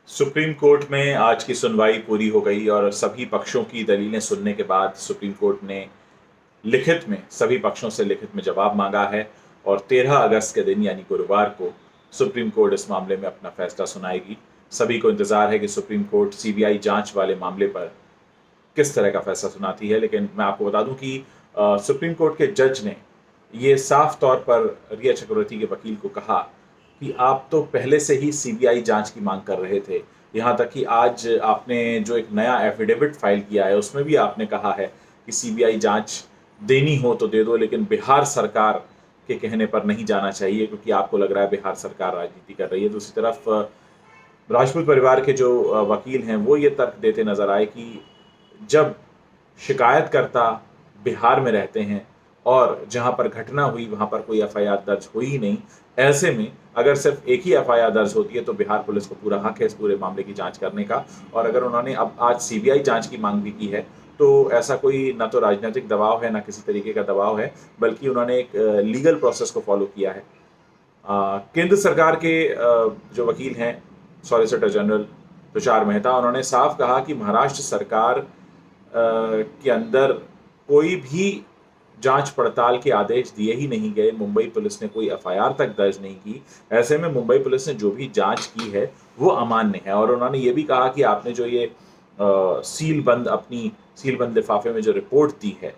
Supreme court में आज की सुनवाई पूरी हो गई और सभी पक्षों की दलीलें सुनने के बाद सुप्रीम कोर्ट ने लिखित में सभी पक्षों से लिखित में जवाब मांगा है और 13 अगस्त के दिन यानी गुरुवार को सुप्रीम कोर्ट इस मामले में अपना फैसला सुनाएगी। सभी को इंतजार है कि सुप्रीम कोर्ट सीबीआई जांच वाले मामले पर किस तरह का फैसला सुनाती है। लेकिन मैं आपको बता दूं कि सुप्रीम कोर्ट के जज ने ये साफ तौर पर रिया चक्रवर्ती के वकील को कहा कि आप तो पहले से ही सीबीआई जांच की मांग कर रहे थे। यहाँ तक कि आज आपने जो एक नया एफिडेविट फाइल किया है उसमें भी आपने कहा है कि सीबीआई जांच देनी हो तो दे दो, लेकिन बिहार सरकार के कहने पर नहीं जाना चाहिए क्योंकि आपको लग रहा है बिहार सरकार राजनीति कर रही है। दूसरी तरफ राजपूत परिवार के जो वकील हैं वो ये तर्क देते नजर आए कि जब शिकायतकर्ता बिहार में रहते हैं और जहां पर घटना हुई वहां पर कोई एफआईआर दर्ज हुई ही नहीं, ऐसे में अगर सिर्फ एक ही एफआईआर दर्ज होती है तो बिहार पुलिस को पूरा हक है इस पूरे मामले की जांच करने का। और अगर उन्होंने अब आज सीबीआई जांच की मांग भी की है तो ऐसा कोई ना तो राजनीतिक दबाव है ना किसी तरीके का दबाव है, बल्कि उन्होंने एक लीगल प्रोसेस को फॉलो किया है। केंद्र सरकार के जो वकील हैं सॉलिसिटर जनरल तुषार मेहता, उन्होंने साफ कहा कि महाराष्ट्र सरकार के अंदर कोई भी जांच पड़ताल के आदेश दिए ही नहीं गए। मुंबई पुलिस ने कोई एफआईआर तक दर्ज नहीं की। ऐसे में मुंबई पुलिस ने जो भी जांच की है वो अमान्य है। और उन्होंने ये भी कहा कि आपने जो ये सील बंद लिफाफे में जो रिपोर्ट दी है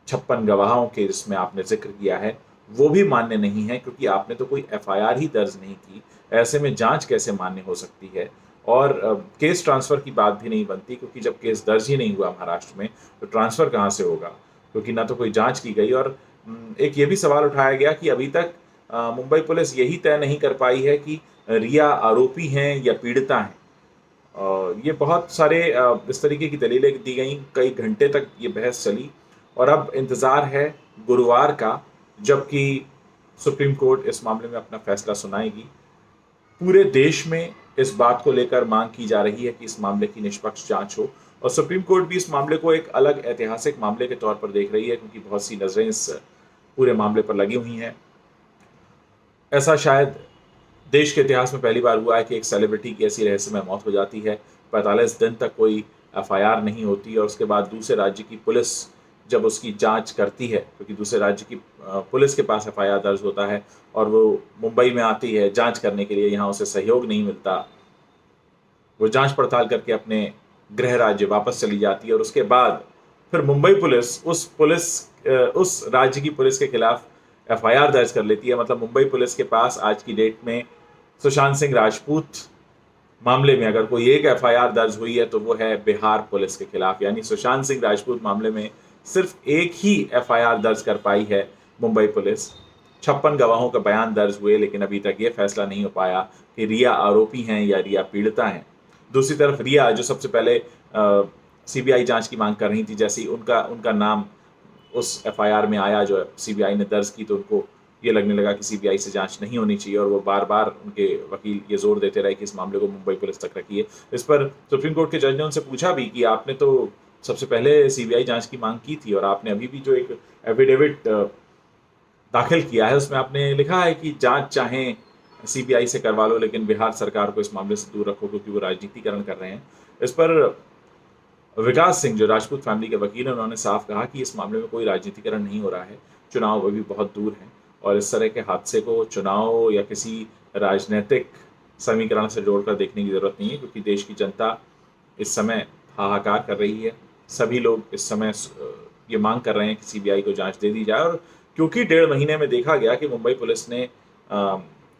56 गवाहों के जिसमें आपने जिक्र किया है वो भी मान्य नहीं है, क्योंकि आपने तो कोई एफआईआर ही दर्ज नहीं की। ऐसे में जांच कैसे मान्य हो सकती है। और केस ट्रांसफर की बात भी नहीं बनती, क्योंकि जब केस दर्ज ही नहीं हुआ महाराष्ट्र में तो ट्रांसफर कहाँ से होगा, क्योंकि ना तो कोई जांच की गई। और एक ये भी सवाल उठाया गया कि अभी तक मुंबई पुलिस यही तय नहीं कर पाई है कि रिया आरोपी हैं या पीड़िता हैं। ये बहुत सारे इस तरीके की दलीलें दी गई, कई घंटे तक ये बहस चली और अब इंतज़ार है गुरुवार का, जबकि सुप्रीम कोर्ट इस मामले में अपना फैसला सुनाएगी। पूरे देश में इस बात को लेकर मांग की जा रही है कि इस मामले की निष्पक्ष जांच हो और सुप्रीम कोर्ट भी इस मामले को एक अलग ऐतिहासिक मामले के तौर पर देख रही है, क्योंकि बहुत सी नजरें इस पूरे मामले पर लगी हुई हैं। ऐसा शायद देश के इतिहास में पहली बार हुआ है कि एक सेलिब्रिटी की ऐसी रहस्यमय मौत हो जाती है, 45 दिन तक कोई एफआईआर नहीं होती और उसके बाद दूसरे राज्य की पुलिस जब उसकी जांच करती है, क्योंकि दूसरे राज्य की पुलिस के पास एफआईआर दर्ज होता है और वो मुंबई में आती है जांच करने के लिए, यहाँ उसे सहयोग नहीं मिलता, वो जांच पड़ताल करके अपने गृह राज्य वापस चली जाती है और उसके बाद फिर मुंबई पुलिस उस राज्य की पुलिस के खिलाफ एफआईआर दर्ज कर लेती है। मतलब मुंबई पुलिस के पास आज की डेट में सुशांत सिंह राजपूत मामले में अगर कोई एक एफआईआर दर्ज हुई है तो वो है बिहार पुलिस के खिलाफ। यानी सुशांत सिंह राजपूत मामले में सिर्फ एक ही एफआईआर दर्ज कर पाई है मुंबई पुलिस। 56 गवाहों का बयान दर्ज हुए, लेकिन अभी तक ये फैसला नहीं हो पाया कि रिया आरोपी हैं या रिया पीड़िता हैं। दूसरी तरफ रिया जो सबसे पहले सीबीआई जांच की मांग कर रही थी, जैसे उनका नाम उस एफआईआर में आया जो सीबीआई ने दर्ज की, तो उनको ये लगने लगा कि सीबीआई से जांच नहीं होनी चाहिए और वो बार बार उनके वकील ये जोर देते रहे कि इस मामले को मुंबई पुलिस तक रखिए। इस पर सुप्रीम कोर्ट के जज ने उनसे पूछा भी कि आपने तो सबसे पहले सीबीआई जांच की मांग की थी और आपने अभी भी जो एक एफिडेविट दाखिल किया है उसमें आपने लिखा है कि जांच चाहे सीबीआई से करवा लो, लेकिन बिहार सरकार को इस मामले से दूर रखो क्योंकि वो राजनीतिकरण कर रहे हैं। इस पर विकास सिंह जो राजपूत फैमिली के वकील हैं, उन्होंने साफ कहा कि इस मामले में कोई राजनीतिकरण नहीं हो रहा है, चुनाव अभी बहुत दूर हैं और इस तरह के हादसे को चुनाव या किसी राजनीतिक समीकरण से जोड़कर देखने की जरूरत नहीं है, क्योंकि देश की जनता इस समय हाहाकार कर रही है। सभी लोग इस समय ये मांग कर रहे हैं कि सीबीआई को जांच दे दी जाए। और क्योंकि 1.5 महीने में देखा गया कि मुंबई पुलिस ने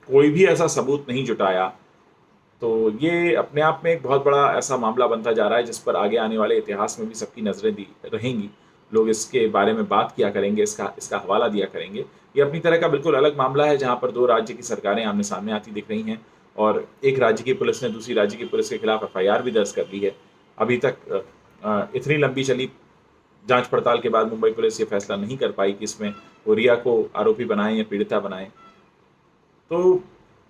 कोई भी ऐसा सबूत नहीं जुटाया, तो ये अपने आप में एक बहुत बड़ा ऐसा मामला बनता जा रहा है जिस पर आगे आने वाले इतिहास में भी सबकी नजरें दी रहेंगी। लोग इसके बारे में बात किया करेंगे, इसका हवाला दिया करेंगे। ये अपनी तरह का बिल्कुल अलग मामला है जहाँ पर दो राज्य की सरकारें आमने सामने आती दिख रही हैं और एक राज्य की पुलिस ने दूसरी राज्य की पुलिस के खिलाफ एफआईआर भी दर्ज कर ली है। अभी तक इतनी लंबी चली जांच पड़ताल के बाद मुंबई पुलिस ये फैसला नहीं कर पाई कि इसमें वो रिया को आरोपी बनाए या पीड़िता बनाए। तो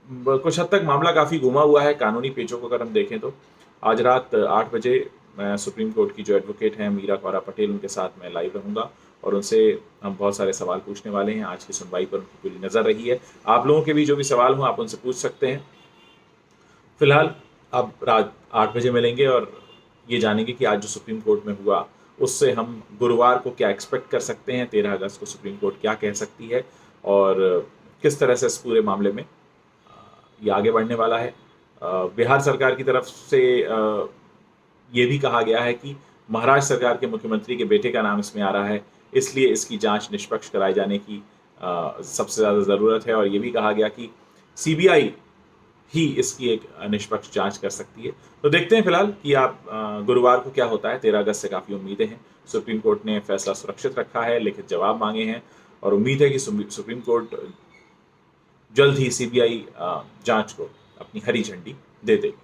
कुछ हद तक मामला काफ़ी घुमा हुआ है कानूनी पेचों को अगर हम देखें तो। आज रात 8 बजे मैं सुप्रीम कोर्ट की जो एडवोकेट हैं मीरा कौरा पटेल, उनके साथ मैं लाइव रहूँगा और उनसे हम बहुत सारे सवाल पूछने वाले हैं। आज की सुनवाई पर उनकी पूरी नज़र रही है। आप लोगों के भी जो भी सवाल हों आप उनसे पूछ सकते हैं। फिलहाल अब रात 8 बजे मिलेंगे और ये जानेंगे कि आज जो सुप्रीम कोर्ट में हुआ उससे हम गुरुवार को क्या एक्सपेक्ट कर सकते हैं, 13 अगस्त को सुप्रीम कोर्ट क्या कह सकती है और किस तरह से इस पूरे मामले में ये आगे बढ़ने वाला है। बिहार सरकार की तरफ से ये भी कहा गया है कि महाराष्ट्र सरकार के मुख्यमंत्री के बेटे का नाम इसमें आ रहा है, इसलिए इसकी जांच निष्पक्ष कराए जाने की सबसे ज़्यादा ज़रूरत है और ये भी कहा गया कि सीबीआई ही इसकी एक निष्पक्ष जांच कर सकती है। तो देखते हैं फिलहाल कि आप गुरुवार को क्या होता है। 13 अगस्त से काफ़ी उम्मीदें हैं। सुप्रीम कोर्ट ने फैसला सुरक्षित रखा है, लिखित जवाब मांगे हैं और उम्मीद है कि सुप्रीम कोर्ट जल्द ही सीबीआई जांच को अपनी हरी झंडी दे देगी।